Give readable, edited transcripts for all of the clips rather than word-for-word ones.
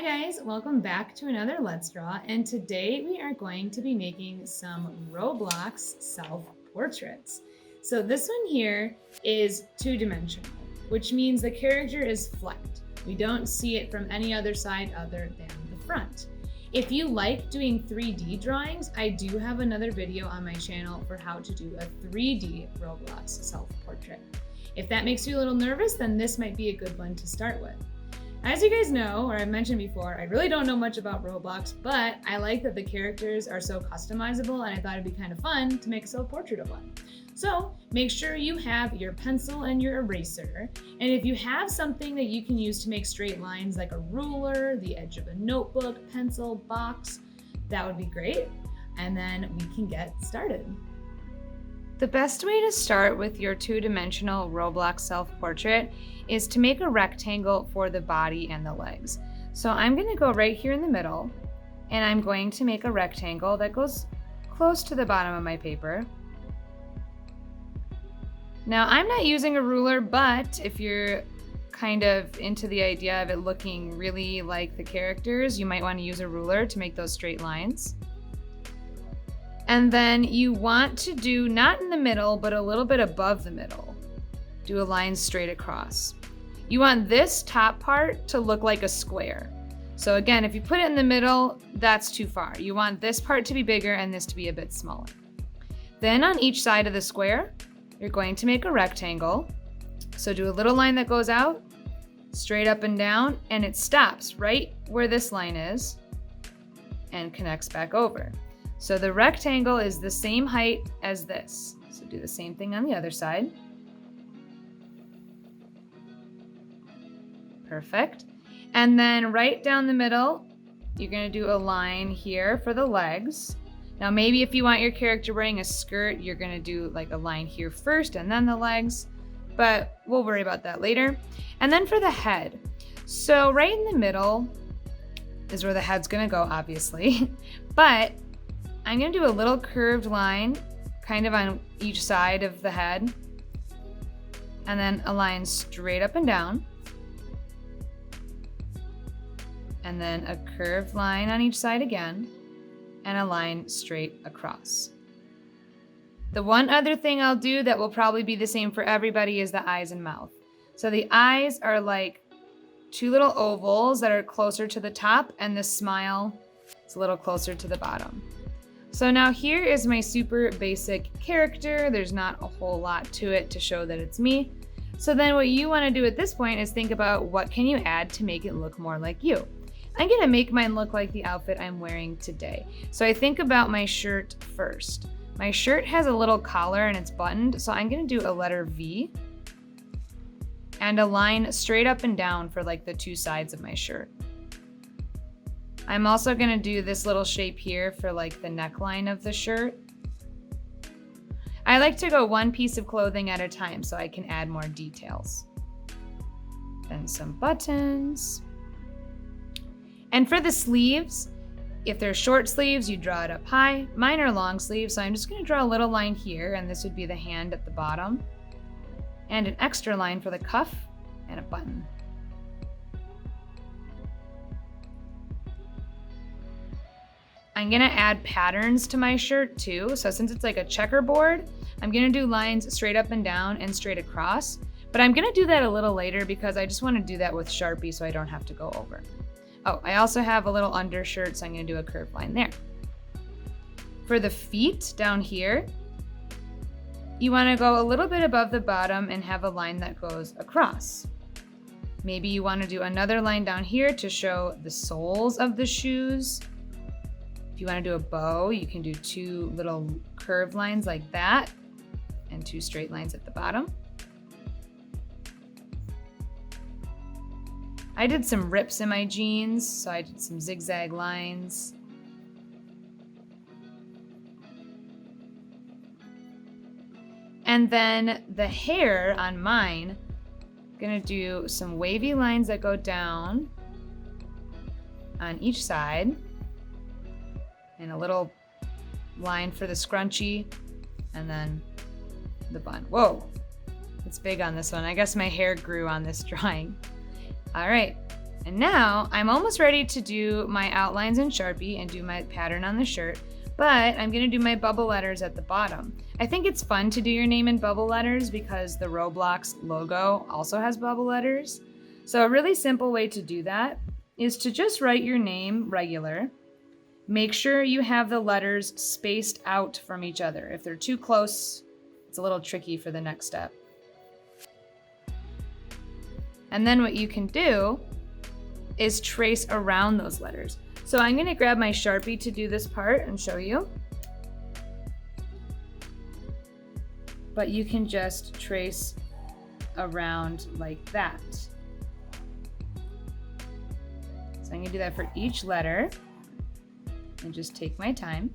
guys, welcome back to another Let's Draw, and today we are going to be making some Roblox self-portraits. So this one here is two-dimensional, which means the character is flipped. We don't see it from any other side other than the front. If you like doing 3D drawings, I do have another video on my channel for how to do a 3D Roblox self-portrait. If that makes you a little nervous, then this might be a good one to start with. As you guys know, or I mentioned before, I really don't know much about Roblox, but I like that the characters are so customizable, and I thought it'd be kind of fun to make a self-portrait of one. So make sure you have your pencil and your eraser, and if you have something that you can use to make straight lines like a ruler, the edge of a notebook, pencil, box, that would be great, and then we can get started. The best way to start with your two-dimensional Roblox self-portrait is to make a rectangle for the body and the legs. So I'm going to go right here in the middle, and I'm going to make a rectangle that goes close to the bottom of my paper. Now I'm not using a ruler, but if you're kind of into the idea of it looking really like the characters, you might want to use a ruler to make those straight lines. And then you want to do, not in the middle, but a little bit above the middle. Do a line straight across. You want this top part to look like a square. So again, if you put it in the middle, that's too far. You want this part to be bigger and this to be a bit smaller. Then on each side of the square, you're going to make a rectangle. So do a little line that goes out, straight up and down, and it stops right where this line is and connects back over. So the rectangle is the same height as this. So do the same thing on the other side. Perfect. And then right down the middle, you're going to do a line here for the legs. Now maybe if you want your character wearing a skirt, you're going to do like a line here first and then the legs, but we'll worry about that later. And then for the head. So right in the middle is where the head's going to go, obviously, but I'm going to do a little curved line kind of on each side of the head, and then a line straight up and down, and then a curved line on each side again, and a line straight across. The one other thing I'll do that will probably be the same for everybody is the eyes and mouth. So the eyes are like two little ovals that are closer to the top, and the smile is a little closer to the bottom. So now here is my super basic character. There's not a whole lot to it to show that it's me. So then what you want to do at this point is think about what can you add to make it look more like you. I'm going to make mine look like the outfit I'm wearing today. So I think about my shirt first. My shirt has a little collar and it's buttoned, so I'm going to do a letter V and a line straight up and down for like the two sides of my shirt. I'm also going to do this little shape here for like the neckline of the shirt. I like to go one piece of clothing at a time so I can add more details. Then some buttons. And for the sleeves, if they're short sleeves, you draw it up high. Mine are long sleeves, so I'm just going to draw a little line here, and this would be the hand at the bottom. And an extra line for the cuff and a button. I'm gonna add patterns to my shirt too. So since it's like a checkerboard, I'm gonna do lines straight up and down and straight across. But I'm gonna do that a little later because I just wanna do that with Sharpie so I don't have to go over. Oh, I also have a little undershirt, so I'm gonna do a curved line there. For the feet down here, you wanna go a little bit above the bottom and have a line that goes across. Maybe you wanna do another line down here to show the soles of the shoes. If you want to do a bow, you can do two little curved lines like that and two straight lines at the bottom. I did some rips in my jeans, so I did some zigzag lines. And then the hair on mine, I'm gonna do some wavy lines that go down on each side. And a little line for the scrunchie, and then the bun. Whoa, it's big on this one. I guess my hair grew on this drawing. All right, And now I'm almost ready to do my outlines in Sharpie and do my pattern on the shirt, but I'm gonna do my bubble letters at the bottom. I think it's fun to do your name in bubble letters because the Roblox logo also has bubble letters. So a really simple way to do that is to just write your name regular. Make sure you have the letters spaced out from each other. If they're too close, it's a little tricky for the next step. And then what you can do is trace around those letters. So I'm gonna grab my Sharpie to do this part and show you. But you can just trace around like that. So I'm gonna do that for each letter and just take my time.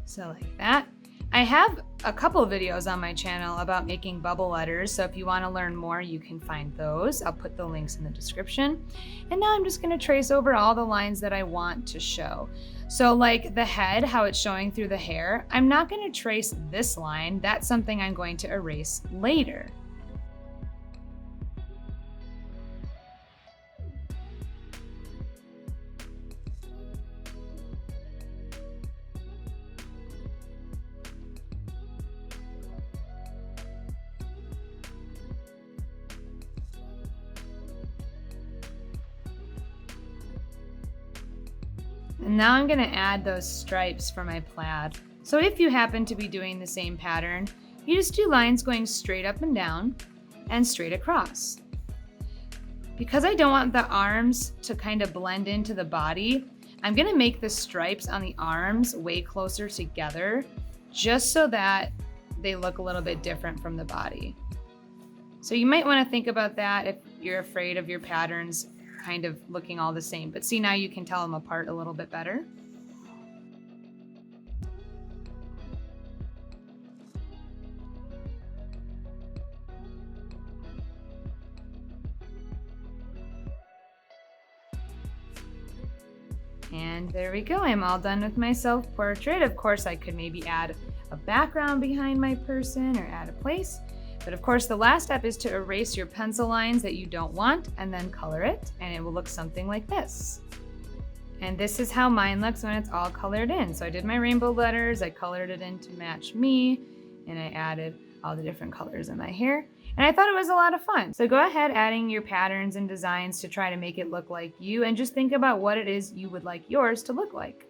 So like that. I have a couple videos on my channel about making bubble letters, so if you want to learn more, you can find those. I'll put the links in the description. And now I'm just going to trace over all the lines that I want to show. So like the head, how it's showing through the hair, I'm not going to trace this line. That's something I'm going to erase later. And now I'm gonna add those stripes for my plaid. So if you happen to be doing the same pattern, you just do lines going straight up and down and straight across. Because I don't want the arms to kind of blend into the body, I'm gonna make the stripes on the arms way closer together, just so that they look a little bit different from the body. So you might wanna think about that if you're afraid of your patterns kind of looking all the same. But see, now you can tell them apart a little bit better. And there we go. I'm all done with my self-portrait. Of course, I could maybe add a background behind my person or add a place. But of course, the last step is to erase your pencil lines that you don't want and then color it, and it will look something like this. And this is how mine looks when it's all colored in. So I did my rainbow letters, I colored it in to match me, and I added all the different colors in my hair. And I thought it was a lot of fun. So go ahead adding your patterns and designs to try to make it look like you, and just think about what it is you would like yours to look like.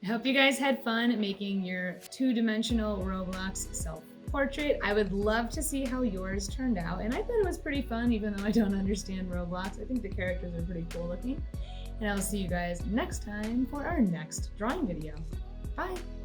I hope you guys had fun making your two-dimensional Roblox self-portrait. I would love to see how yours turned out, and I thought it was pretty fun even though I don't understand Roblox. I think the characters are pretty cool looking. And I'll see you guys next time for our next drawing video. Bye!